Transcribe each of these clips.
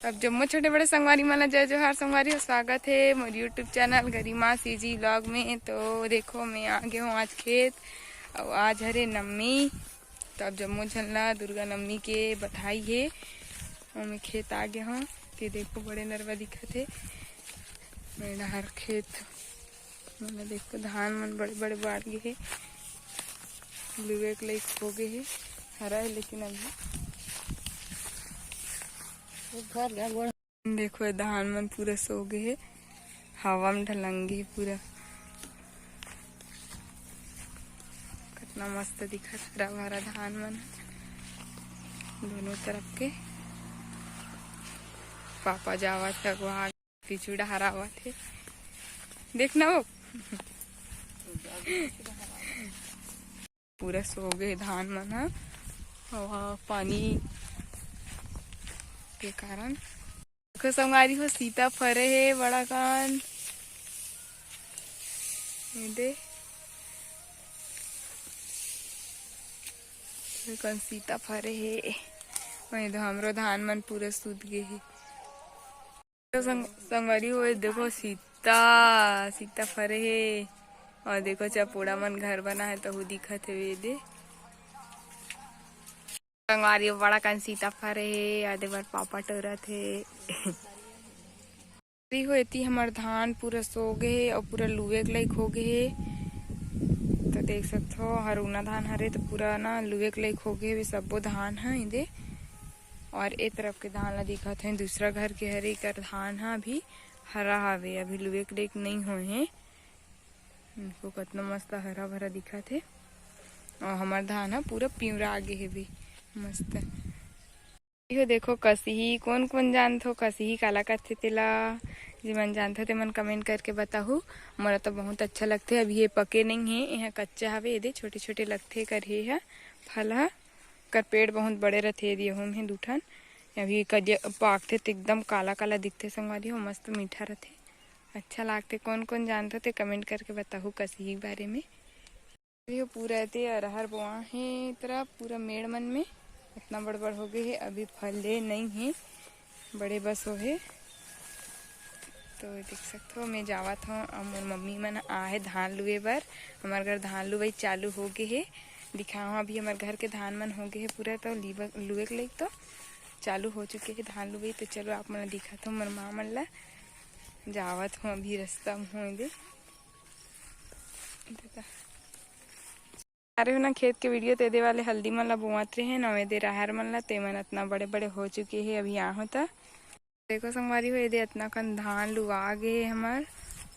अब जम्मू छोटे बड़े संगवारी माना जय जोहार संगवारी हो, स्वागत है मेरे यूट्यूब चैनल गरिमा सीजी व्लॉग में। तो देखो मैं आ गया हूँ आज खेत और आज हरे नवमी। तो अब जम्मू झलना दुर्गा नवमी के बधाई है और मैं खेत आ गया हूँ। तो देखो बड़े नरवा दिखत है मेरा हर खेत। मैंने देखो धान मन बड़े बड़े बाढ़ गए है, लुए के लिए हो गए है, हरा है लेकिन अभी देखो धान मन पूरा सो गए है, हवा में ढलंगे पूरा। कितना मस्त दिखा हरा भरा धान मन दोनों तरफ के। पापा जावा थे वहाँ पिछुड़ा हरावा थे, देखना वो पूरा सो गए धान मन है और पानी के कारण। देखो संगवारी हो सीता फरे है बड़ा कान दे कौन सीता फरे है वही तो हमरो धान मन पूरा सूत गए है। तो संगवारी हो देखो सीता सीता फरे है और देखो चपोड़ा मन घर बना है तो वो दिखत है दे संगवारी बड़ा कान सीता फरे है आधे बार पापा टोरत है। होती हमार धान पूरा सो गए और पूरा लुए के लायक हो गए। तो देख सकते हो हरुना धान हरे तो पूरा ना लुए के लायक हो गए सबो धान है इधे। और ए तरफ के धान ला दिखत है दूसरा घर के हरे कर धान है अभी हरा हवे, अभी लुए के लायक नहीं हुए हैं। इनको कितना मस्त हरा भरा दिखत है और हमार धान है पूरा पिवरा आगे है भी मस्त। यो देखो कसिही कौन कौन जानथो कसिही काला करथे तेला जिमन जानथो तेमन कमेंट करके बताहू। मोला तो बहुत अच्छा लगथे। अभी ये पके नहीं है, यहाँ कच्चा हवे एदे छोटे छोटे लगथे कर है फल है कर पेड़ बहुत बड़े रहथे यदि हम है दूठन अभी कदिया पाकथे तो एकदम काला काला दिखथे संगवारी हो मस्त मीठा रहथे अच्छा लागथे। कौन कौन जानथो ते कमेंट करके बताहू कसिही के बारे में। पूरा ते अरहर बोआ है तरफ पूरा मेड़ मन में इतना बड़ बड़ हो गए है, अभी फले नहीं है बड़े बस हो है। तो देख सकते हो मैं जावत हूँ और मोर मम्मी मन आहे धान लुए बर। हमारे घर धान लुवई चालू हो गए है, दिखाओ अभी हमारे घर के धान मन हो गए है पूरा। तो लुए के लिए तो चालू हो चुके है धान लुवई। तो चलो आप मन दिखाता हूँ मोर माँ मन ला जावत हूँ अभी रास्ता में हूँ दे अरे हो ना खेत के वीडियो ते दे वाले हल्दी मन ला बोआत रहे नवे दे राहर मन ला ते मन इतना बड़े बड़े हो चुके हैं अभी यहाँ होता। देखो संगवारी हो दे इतना कन धान लुआ गए हमार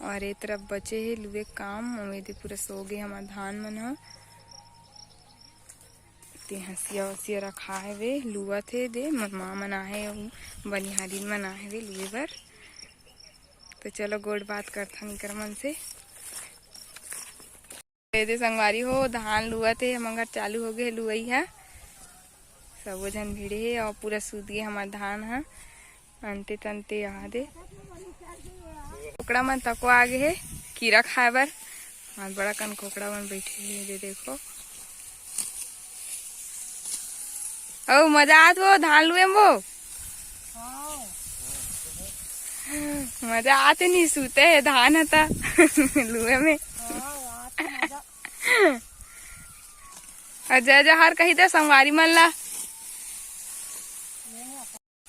और एक तरफ बचे है लुए काम दे पूरा सो गए हमार धान मन ह। ते हंसिया वसिया रखा है वे लुआ थे दे माँ मन आहे बनिहारी मन आहे वे लुए बर। तो चलो गोड़ बात करथा निकर मन से दे संगवारी हो धान लुआ थे हमार चालू हो गए लुआई है सबो झन भिड़े है और पूरा सूत गए हमार धान है अंते तंते यहाँ दे कोकड़ा मन तको आगे है कीरा खाए बर और बड़ा कन कोकड़ा मन बैठे है दे देखो। ओ मजा आत वो धान लुए में वो मजा आते नहीं सूते है धान हता लुए में। जय जोहार कही दे संगवारी मन ला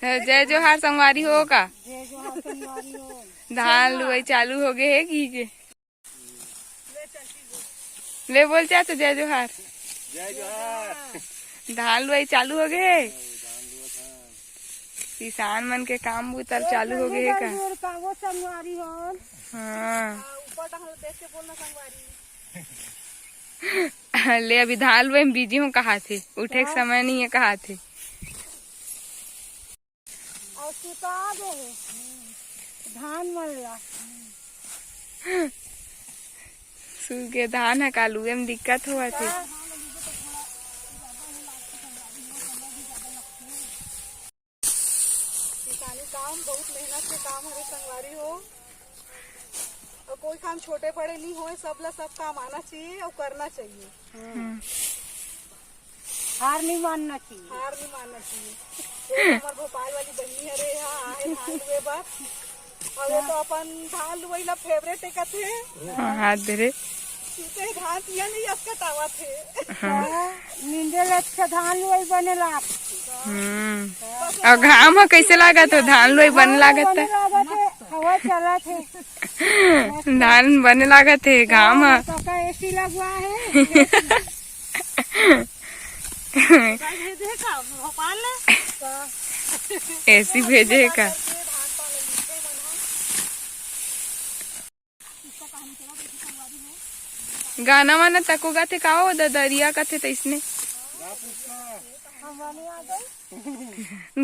जय जोहार संगवारी हो का धान लुआई चालू हो गए है की ले बोल चाह तो जय जोहार धान लुआई चालू हो गए किसान मन के काम बुतर चालू हो गए का। हाँ ले अभी धान लुआई में बिजी हूँ कहा थे उठे के समय नहीं है कहा थे धान मल्ला सूखे धान है कालुए में दिक्कत हुआ थे। किसानी काम बहुत मेहनत के काम हरे संगवारी हो और कोई काम छोटे बड़े नहीं हो सब काम आना चाहिए और करना चाहिए। हार नहीं मानना चाहिए। हमार भोपाल वाली बहनी हरे यहाँ आहे धान लुए बर और ये तो अपन धान लुई ला फेवरेट है कथे हाथ दे रे सीते धान पिया नहीं असका तावा थे निंदे अच्छा धान लुई बनेला और घाम ह कैसे लागत हो धान लोई बने लागत है हवा चला थे धान बने लागत है घाम ह का एसी लगवा है भेजे का भोपाल ऐसी भेजे का गाना वाना तको गाते का हो दरिया का थे तो इसने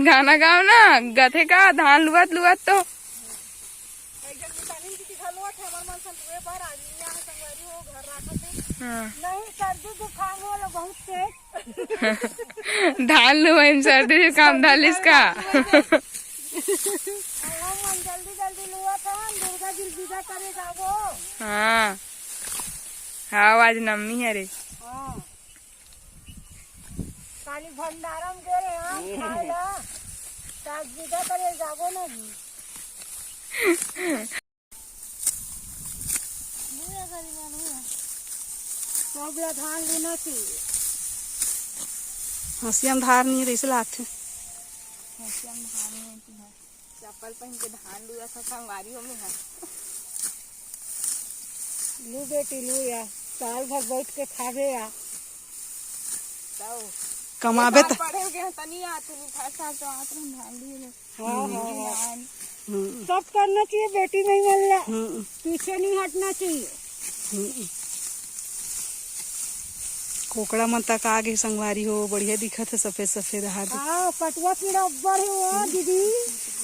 गाना गाओ ना गथे का धान लुआत लुआत तो हाँ। नहीं सर्दी जुकाम वाला बहुत तेज धान लुआई सर्दी जुकाम धालिस का जल्दी जल्दी लुआ था दुर्गा जी विदा करे जाबो हाँ हाँ आज नम्मी है रे हाँ काली भंडारम गे रे हम खाएला ताज विदा करे जाबो ना जी सबला धान लेना चाहिए हंसियम धार नहीं रही लाथे चप्पल पहन के धान लुआ था संगवारियों में है लू बेटी लू या साल भर बैठ के खावे या कमाबे त पढ़े गए तनी आते नहीं फसा तो आत रहे धान लिए हाँ सब करना चाहिए बेटी नहीं मिलना पीछे नहीं हटना चाहिए कोकड़ा मन तक आगे संगवारी हो बढ़िया दिखत है सफेद सफेद हाथ हाँ पटुआ कीड़ा अब्बड़ हो दीदी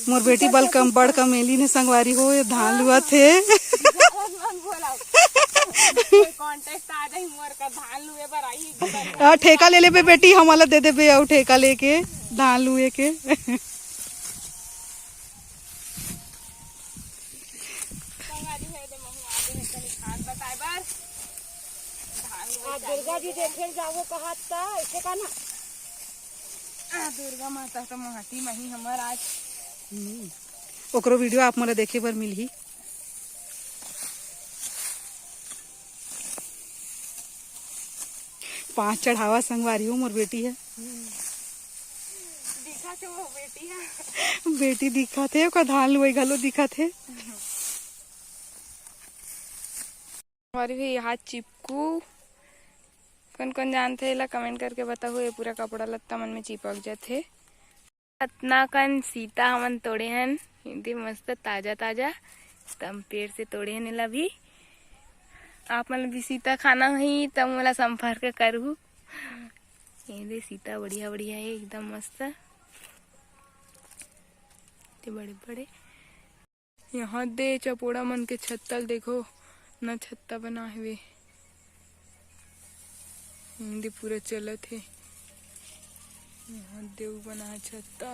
मोर बेटी बल बड़ कमेली ने संगवारी हो ये धान लुआ थे कांटेक्ट आ जाई मोर का धान लुए पर आई ठेका ले ले बे बेटी हमला दे दे बे और ठेका लेके धान लुए के संगवारी है दे महु आगे है तनी खान बताए बार दुर्गा जी देखे जाओ कहा था ऐसे का ना दुर्गा माता तो महती मही हमर आज ओकरो वीडियो आप मोला देखे बर मिलही पांच चढ़ावा संगवारी हो मोर बेटी है दिखा थे वो बेटी है बेटी दिखा थे ओका धान लुई घलो दिखा थे हमारी भी हाथ चिपकू कौन कौन जानते हैं ला कमेंट करके बताओ ये पूरा कपड़ा लत्ता मन में चिपक जाते इतना कन सीता हमन तोड़े हन हिंदी मस्त ताजा ताजा तम पेड़ से तोड़े हन ला भी आप मन भी सीता खाना ही तब मोला संपर्क करू ये सीता बढ़िया बढ़िया है एकदम मस्त ते बड़े बड़े यहाँ दे चपोड़ा मन के छत्तल देखो न छत्ता बना हुए हिंदी पूरा चलत है यहाँ देव बना छत्ता